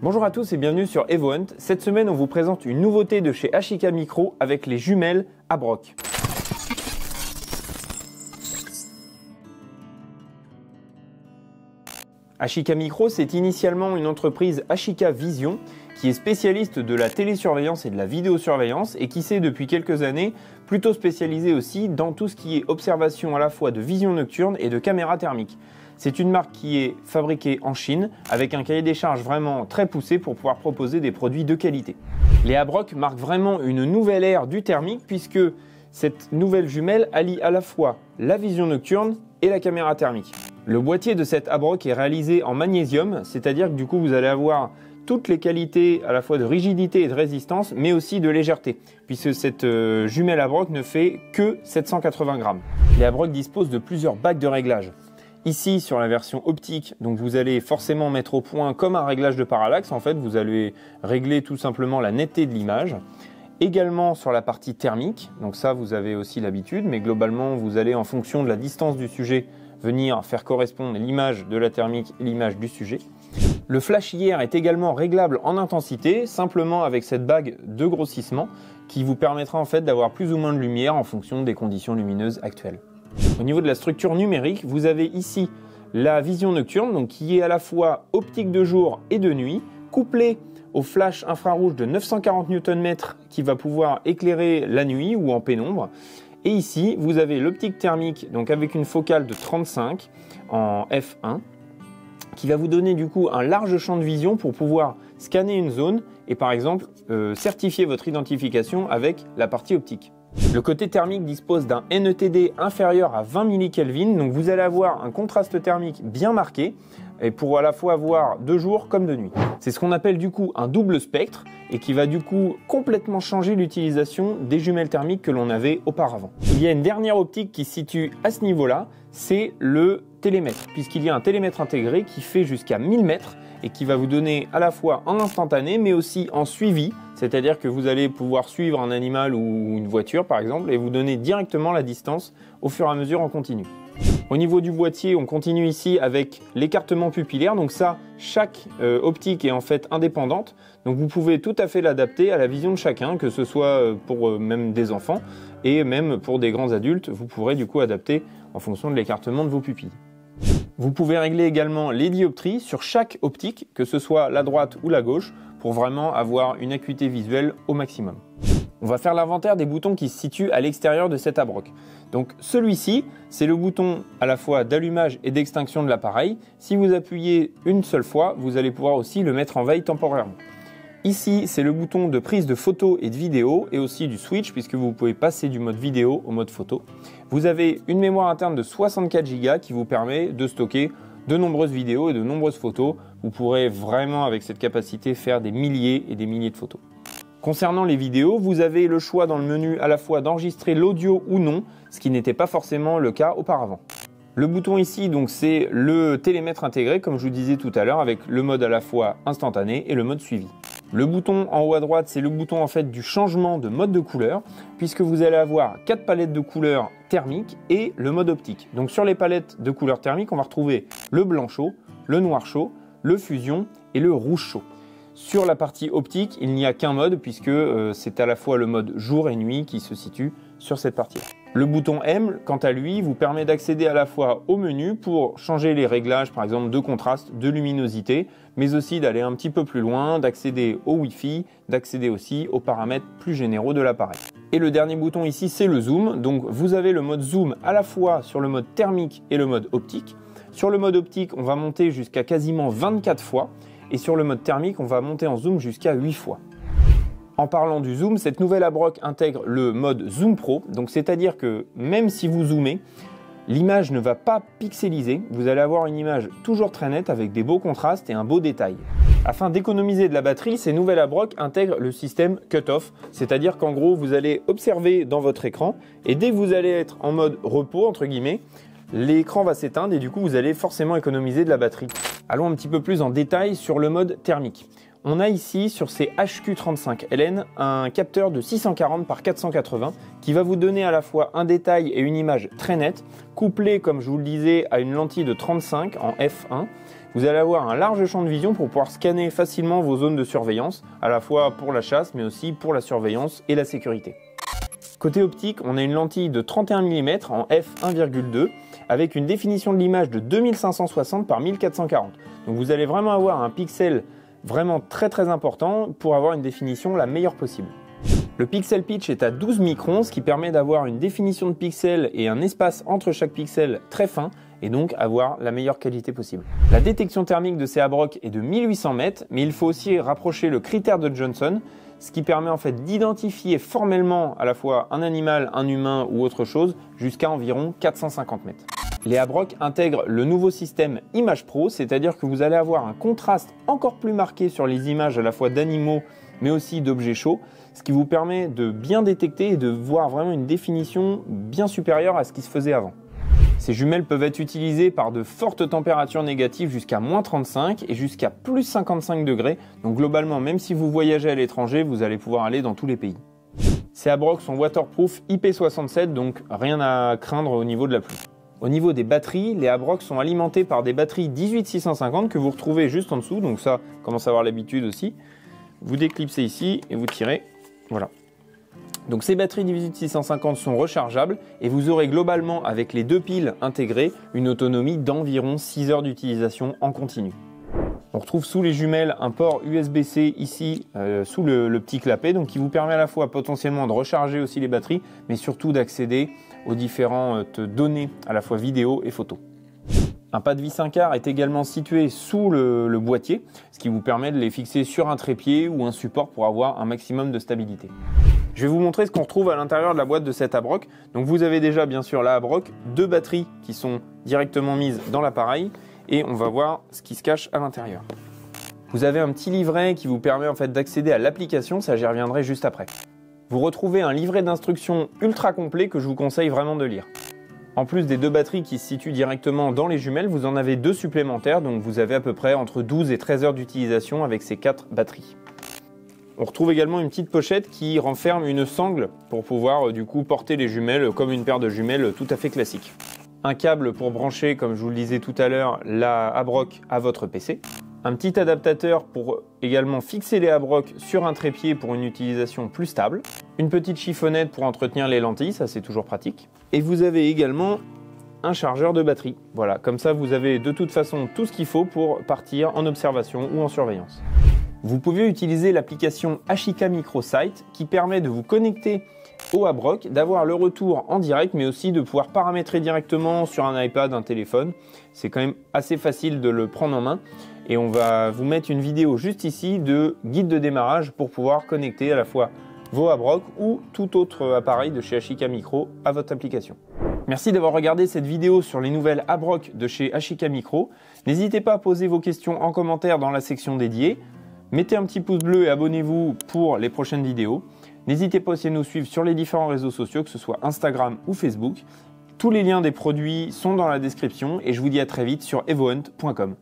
Bonjour à tous et bienvenue sur EvoHunt. Cette semaine, on vous présente une nouveauté de chez Ashika Micro avec les jumelles Abroc. Ashika Micro, c'est initialement une entreprise Ashika Vision qui est spécialiste de la télésurveillance et de la vidéosurveillance et qui s'est depuis quelques années plutôt spécialisée aussi dans tout ce qui est observation à la fois de vision nocturne et de caméras thermiques. C'est une marque qui est fabriquée en Chine avec un cahier des charges vraiment très poussé pour pouvoir proposer des produits de qualité. Les Abroc marquent vraiment une nouvelle ère du thermique puisque cette nouvelle jumelle allie à la fois la vision nocturne et la caméra thermique. Le boîtier de cette Abroc est réalisé en magnésium, c'est-à-dire que du coup vous allez avoir toutes les qualités à la fois de rigidité et de résistance, mais aussi de légèreté, puisque cette jumelle Abroc ne fait que 780 grammes. Les Abroc disposent de plusieurs bacs de réglage. Ici, sur la version optique, donc vous allez forcément mettre au point comme un réglage de parallaxe. En fait, vous allez régler tout simplement la netteté de l'image. Également sur la partie thermique, donc ça vous avez aussi l'habitude, mais globalement vous allez en fonction de la distance du sujet venir faire correspondre l'image de la thermique et l'image du sujet. Le flash IR est également réglable en intensité, simplement avec cette bague de grossissement qui vous permettra en fait d'avoir plus ou moins de lumière en fonction des conditions lumineuses actuelles. Au niveau de la structure numérique, vous avez ici la vision nocturne, donc qui est à la fois optique de jour et de nuit, couplée au flash infrarouge de 940 Nm qui va pouvoir éclairer la nuit ou en pénombre. Et ici, vous avez l'optique thermique, donc avec une focale de 35 en f1, qui va vous donner du coup un large champ de vision pour pouvoir scanner une zone et par exemple certifier votre identification avec la partie optique. Le côté thermique dispose d'un NETD inférieur à 20 millikelvin, donc vous allez avoir un contraste thermique bien marqué et pour à la fois avoir de jour comme de nuit. C'est ce qu'on appelle du coup un double spectre et qui va du coup complètement changer l'utilisation des jumelles thermiques que l'on avait auparavant. Il y a une dernière optique qui se situe à ce niveau-là, c'est le télémètre, puisqu'il y a un télémètre intégré qui fait jusqu'à 1000 mètres et qui va vous donner à la fois en instantané mais aussi en suivi, c'est-à-dire que vous allez pouvoir suivre un animal ou une voiture par exemple et vous donner directement la distance au fur et à mesure en continu. Au niveau du boîtier, on continue ici avec l'écartement pupillaire, donc ça, chaque optique est en fait indépendante, donc vous pouvez tout à fait l'adapter à la vision de chacun, que ce soit pour même des enfants et même pour des grands adultes, vous pourrez du coup adapter en fonction de l'écartement de vos pupilles. Vous pouvez régler également les dioptries sur chaque optique, que ce soit la droite ou la gauche, pour vraiment avoir une acuité visuelle au maximum. On va faire l'inventaire des boutons qui se situent à l'extérieur de cette Abroc. Donc celui-ci, c'est le bouton à la fois d'allumage et d'extinction de l'appareil. Si vous appuyez une seule fois, vous allez pouvoir aussi le mettre en veille temporairement. Ici, c'est le bouton de prise de photo et de vidéo et aussi du switch puisque vous pouvez passer du mode vidéo au mode photo. Vous avez une mémoire interne de 64 Go qui vous permet de stocker de nombreuses vidéos et de nombreuses photos. Vous pourrez vraiment avec cette capacité faire des milliers et des milliers de photos. Concernant les vidéos, vous avez le choix dans le menu à la fois d'enregistrer l'audio ou non, ce qui n'était pas forcément le cas auparavant. Le bouton ici, donc c'est le télémètre intégré, comme je vous disais tout à l'heure, avec le mode à la fois instantané et le mode suivi. Le bouton en haut à droite, c'est le bouton en fait du changement de mode de couleur, puisque vous allez avoir 4 palettes de couleurs thermiques et le mode optique. Donc sur les palettes de couleurs thermiques, on va retrouver le blanc chaud, le noir chaud, le fusion et le rouge chaud. Sur la partie optique, il n'y a qu'un mode puisque c'est à la fois le mode jour et nuit qui se situe sur cette partie-là. Le bouton M, quant à lui, vous permet d'accéder à la fois au menu pour changer les réglages, par exemple de contraste, de luminosité, mais aussi d'aller un petit peu plus loin, d'accéder au Wi-Fi, d'accéder aussi aux paramètres plus généraux de l'appareil. Et le dernier bouton ici, c'est le zoom. Donc vous avez le mode zoom à la fois sur le mode thermique et le mode optique. Sur le mode optique, on va monter jusqu'à quasiment 24 fois. Et sur le mode thermique, on va monter en zoom jusqu'à 8 fois. En parlant du zoom, cette nouvelle Abroc intègre le mode Zoom Pro. Donc c'est-à-dire que même si vous zoomez, l'image ne va pas pixeliser. Vous allez avoir une image toujours très nette avec des beaux contrastes et un beau détail. Afin d'économiser de la batterie, ces nouvelles Abroc intègrent le système cut-off. C'est-à-dire qu'en gros, vous allez observer dans votre écran et dès que vous allez être en mode repos, entre guillemets, l'écran va s'éteindre et du coup, vous allez forcément économiser de la batterie. Allons un petit peu plus en détail sur le mode thermique. On a ici sur ces HQ35LN un capteur de 640 par 480 qui va vous donner à la fois un détail et une image très nette, couplé comme je vous le disais à une lentille de 35 en f1. Vous allez avoir un large champ de vision pour pouvoir scanner facilement vos zones de surveillance, à la fois pour la chasse mais aussi pour la surveillance et la sécurité. Côté optique, on a une lentille de 31 mm en f1,2 avec une définition de l'image de 2560 par 1440. Donc vous allez vraiment avoir un pixel vraiment très important pour avoir une définition la meilleure possible. Le pixel pitch est à 12 microns, ce qui permet d'avoir une définition de pixels et un espace entre chaque pixel très fin et donc avoir la meilleure qualité possible. La détection thermique de ces Abrock est de 1800 mètres, mais il faut aussi rapprocher le critère de Johnson, ce qui permet en fait d'identifier formellement à la fois un animal, un humain ou autre chose jusqu'à environ 450 mètres. Les Abrock intègrent le nouveau système Image Pro, c'est-à-dire que vous allez avoir un contraste encore plus marqué sur les images à la fois d'animaux mais aussi d'objets chauds, ce qui vous permet de bien détecter et de voir vraiment une définition bien supérieure à ce qui se faisait avant. Ces jumelles peuvent être utilisées par de fortes températures négatives jusqu'à -35 et jusqu'à plus 55 degrés. Donc globalement, même si vous voyagez à l'étranger, vous allez pouvoir aller dans tous les pays. Ces Abrock sont waterproof IP67, donc rien à craindre au niveau de la pluie. Au niveau des batteries, les Abrock sont alimentés par des batteries 18650 que vous retrouvez juste en dessous. Donc ça, commence à avoir l'habitude aussi. Vous déclipsez ici et vous tirez. Voilà. Donc ces batteries 18650 sont rechargeables et vous aurez globalement avec les deux piles intégrées une autonomie d'environ 6 heures d'utilisation en continu. On retrouve sous les jumelles un port USB-C ici sous le petit clapet, donc qui vous permet à la fois potentiellement de recharger aussi les batteries mais surtout d'accéder aux différentes données à la fois vidéo et photo. Un pas de vis 5 quarts est également situé sous le boîtier, ce qui vous permet de les fixer sur un trépied ou un support pour avoir un maximum de stabilité. Je vais vous montrer ce qu'on retrouve à l'intérieur de la boîte de cette Abrock. Donc vous avez déjà bien sûr la Abrock, deux batteries qui sont directement mises dans l'appareil et on va voir ce qui se cache à l'intérieur. Vous avez un petit livret qui vous permet en fait d'accéder à l'application, ça j'y reviendrai juste après. Vous retrouvez un livret d'instructions ultra complet que je vous conseille vraiment de lire. En plus des deux batteries qui se situent directement dans les jumelles, vous en avez deux supplémentaires, donc vous avez à peu près entre 12 et 13 heures d'utilisation avec ces 4 batteries. On retrouve également une petite pochette qui renferme une sangle pour pouvoir du coup porter les jumelles comme une paire de jumelles tout à fait classique. Un câble pour brancher, comme je vous le disais tout à l'heure, la Abrock à votre PC. Un petit adaptateur pour également fixer les Abrock sur un trépied pour une utilisation plus stable. Une petite chiffonnette pour entretenir les lentilles, ça c'est toujours pratique. Et vous avez également un chargeur de batterie. Voilà, comme ça vous avez de toute façon tout ce qu'il faut pour partir en observation ou en surveillance. Vous pouvez utiliser l'application Ashika Microsight qui permet de vous connecter au Abrock, d'avoir le retour en direct mais aussi de pouvoir paramétrer directement sur un iPad, un téléphone. C'est quand même assez facile de le prendre en main et on va vous mettre une vidéo juste ici de guide de démarrage pour pouvoir connecter à la fois vos Abrock ou tout autre appareil de chez Ashika Micro à votre application. Merci d'avoir regardé cette vidéo sur les nouvelles Abrock de chez Ashika Micro. N'hésitez pas à poser vos questions en commentaire dans la section dédiée. Mettez un petit pouce bleu et abonnez-vous pour les prochaines vidéos. N'hésitez pas aussi à nous suivre sur les différents réseaux sociaux, que ce soit Instagram ou Facebook. Tous les liens des produits sont dans la description et je vous dis à très vite sur evohunt.com.